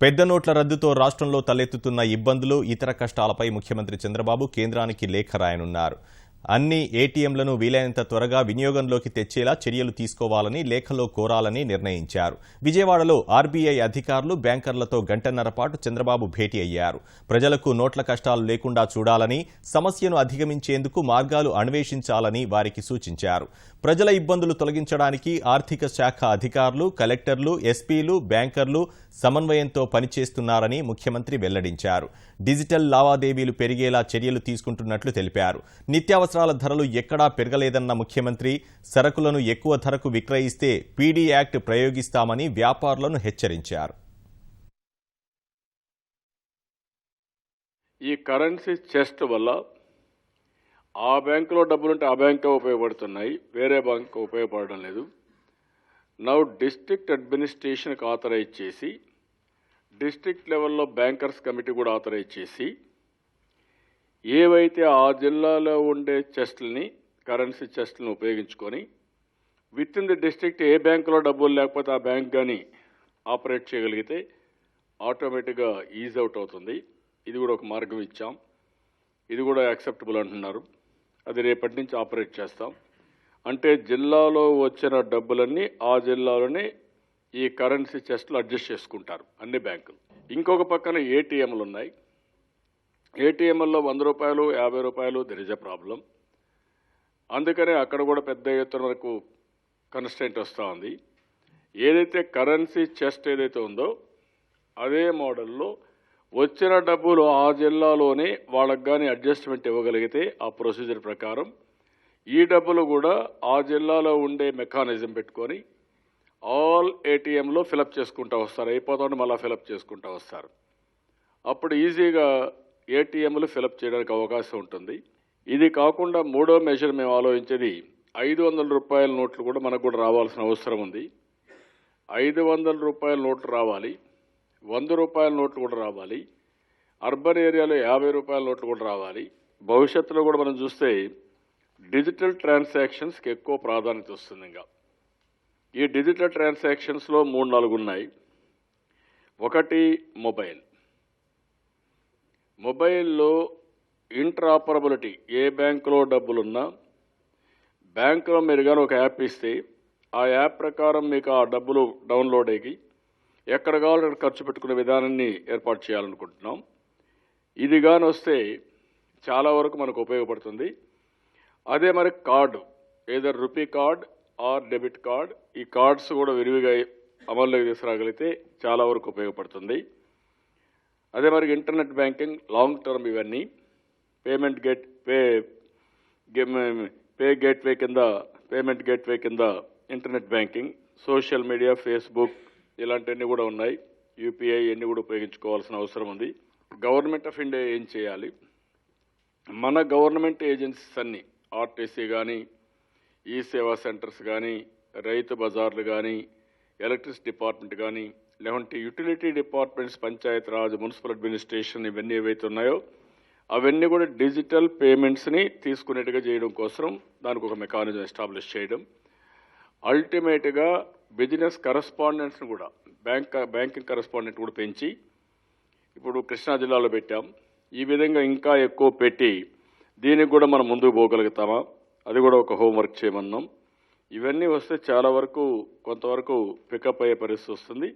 పెద్ద నోట్ల రద్దుతో రాష్ట్రంలో తలెత్తుతున్న ఇబ్బందులు, ఇతర కష్టాలపై ముఖ్యమంత్రి చంద్రబాబు కేంద్రానికి లేఖ రాయనున్నారు. అన్ని ఏటీఎంలను వీలైనంత త్వరగా వినియోగంలోకి తెచ్చేలా చర్యలు తీసుకోవాలని లేఖలో కోరాలని నిర్ణయించారు. విజయవాడలో ఆర్బీఐ అధికారులు, బ్యాంకర్లతో గంటన్నర పాటు చంద్రబాబు భేటీ అయ్యారు. ప్రజలకు నోట్ల కష్టాలు లేకుండా చూడాలని, సమస్యను అధిగమించేందుకు మార్గాలు అన్వేషించాలని వారికి సూచించారు. ప్రజల ఇబ్బందులు తొలగించడానికి ఆర్థిక శాఖ అధికారులు, కలెక్టర్లు, ఎస్పీలు, బ్యాంకర్లు సమన్వయంతో పనిచేస్తున్నారని ముఖ్యమంత్రి వెల్లడించారు. డిజిటల్ లావాదేవీలు పెరిగేలా చర్యలు తీసుకుంటున్నట్లు తెలిపారు. నిత్యావసరాల ధరలు ఎక్కడా పెరగలేదన్న ముఖ్యమంత్రి సరకులను ఎక్కువ ధరకు విక్రయిస్తే పీడీ యాక్ట్ ప్రయోగిస్తామని వ్యాపారులను హెచ్చరించారు. ఈ కరెన్సీ చెస్ట్ వల్ల ఆ బ్యాంకులో డబ్బులుంటే ఆ బ్యాంకే ఉపయోగపడుతున్నాయి, వేరే బ్యాంకు ఉపయోగపడడం లేదు. నౌ డిస్ట్రిక్ట్ అడ్మినిస్ట్రేషన్కి ఆథరైజ్ చేసి, డిస్ట్రిక్ట్ లెవెల్లో బ్యాంకర్స్ కమిటీ కూడా ఆథరైజ్ చేసి, ఏవైతే ఆ జిల్లాలో ఉండే చెస్ట్లని, కరెన్సీ చెస్ట్లను ఉపయోగించుకొని విత్ ఇన్ ది డిస్ట్రిక్ట్ ఏ బ్యాంకులో డబ్బులు లేకపోతే ఆ బ్యాంక్ కానీ ఆపరేట్ చేయగలిగితే ఆటోమేటిక్గా ఈజ్ అవుట్ అవుతుంది. ఇది కూడా ఒక మార్గం ఇచ్చాం. ఇది కూడా యాక్సెప్టబుల్ అంటున్నారు. అది రేపటి నుంచి ఆపరేట్ చేస్తాం. అంటే జిల్లాలో వచ్చిన డబ్బులన్నీ ఆ జిల్లాలోనే ఈ కరెన్సీ చెస్ట్లు అడ్జస్ట్ చేసుకుంటారు అన్ని బ్యాంకులు. ఇంకొక పక్కన ఏటీఎంలు ఉన్నాయి. ఏటీఎంల్లో 100 రూపాయలు, 50 రూపాయలు దెర్ ఇస్ ఎ ప్రాబ్లం. అందుకనే అక్కడ కూడా పెద్ద ఎత్తున వరకు కన్స్టెంట్ వస్తూ ఉంది. ఏదైతే కరెన్సీ చెస్ట్ ఏదైతే ఉందో అదే మోడల్లో వచ్చిన డబ్బులు ఆ జిల్లాలోనే వాళ్ళకు కానీ అడ్జస్ట్మెంట్ ఇవ్వగలిగితే ఆ ప్రొసీజర్ ప్రకారం ఈ డబ్బులు కూడా ఆ జిల్లాలో ఉండే మెకానిజం పెట్టుకొని ఆల్ ఏటీఎంలో ఫిలప్ చేసుకుంటూ వస్తారు. అయిపోతుంటే మళ్ళీ ఫిలప్ చేసుకుంటూ వస్తారు. అప్పుడు ఈజీగా ఏటీఎంలు ఫిలప్ చేయడానికి అవకాశం ఉంటుంది. ఇది కాకుండా మూడో మెజర్ మేము ఆలోచించేది 500 రూపాయల నోట్లు కూడా మనకు కూడా రావాల్సిన అవసరం ఉంది. 500 రూపాయల నోట్లు రావాలి, 100 రూపాయల నోట్లు కూడా రావాలి, అర్బన్ ఏరియాలో 50 రూపాయల నోట్లు కూడా రావాలి. భవిష్యత్తులో కూడా మనం చూస్తే డిజిటల్ ట్రాన్సాక్షన్స్కి ఎక్కువ ప్రాధాన్యత వస్తుంది. ఇంకా ఈ డిజిటల్ ట్రాన్సాక్షన్స్లో 3-4 ఉన్నాయి. ఒకటి మొబైల్లో ఇంటరాపరబిలిటీ, ఏ బ్యాంకులో డబ్బులున్నా బ్యాంకులో మీరు కానీ ఒక యాప్ ఇస్తే ఆ యాప్ ప్రకారం మీకు ఆ డబ్బులు డౌన్లోడ్ అయ్యి ఎక్కడ కావాలో అక్కడ ఖర్చు పెట్టుకునే విధానాన్ని ఏర్పాటు చేయాలనుకుంటున్నాం. ఇది కానీ వస్తే చాలా వరకు మనకు ఉపయోగపడుతుంది. అదే మరి card, either rupee card or debit card, ఈ కార్డ్స్ కూడా విరివిగా అమల్లోకి తీసుకురాగలిగితే చాలా వరకు ఉపయోగపడుతుంది. అదే మరి ఇంటర్నెట్ బ్యాంకింగ్, లాంగ్ టర్మ్ ఇవన్నీ పేమెంట్ గేట్వే కింద internet banking, social media, Facebook ఇలాంటివన్నీ కూడా ఉన్నాయి. యూపీఐ ఇవన్నీ కూడా ఉపయోగించుకోవాల్సిన అవసరం ఉంది. గవర్నమెంట్ ఆఫ్ ఇండియా ఏం చేయాలి? మన గవర్నమెంట్ ఏజెన్సీస్ అన్నీ, ఆర్టీసీ కానీ, ఈ సేవా సెంటర్స్ కానీ, రైతు బజార్లు కానీ, ఎలక్ట్రిసిటీ డిపార్ట్మెంట్ కానీ, లేకుంటే utility departments, Panchayat Raj, municipal administration ఇవన్నీ ఏవైతే ఉన్నాయో అవన్నీ కూడా డిజిటల్ పేమెంట్స్ని తీసుకునేట్టుగా చేయడం కోసం దానికి ఒక మెకానిజం ఎస్టాబ్లిష్ చేయడం. అల్టిమేట్గా బిజినెస్ కరస్పాండెంట్స్ని కూడా, బ్యాంకింగ్ కరస్పాండెంట్ కూడా పెంచి ఇప్పుడు కృష్ణా జిల్లాలో పెట్టాం. ఈ విధంగా ఇంకా ఎక్కువ పెట్టి దీనికి కూడా మనం ముందుకు పోగలుగుతామా, అది కూడా ఒక హోంవర్క్ చేయమన్నాం. ఇవన్నీ వస్తే చాలా వరకు కొంతవరకు పికప్ అయ్యే పరిస్థితి వస్తుంది.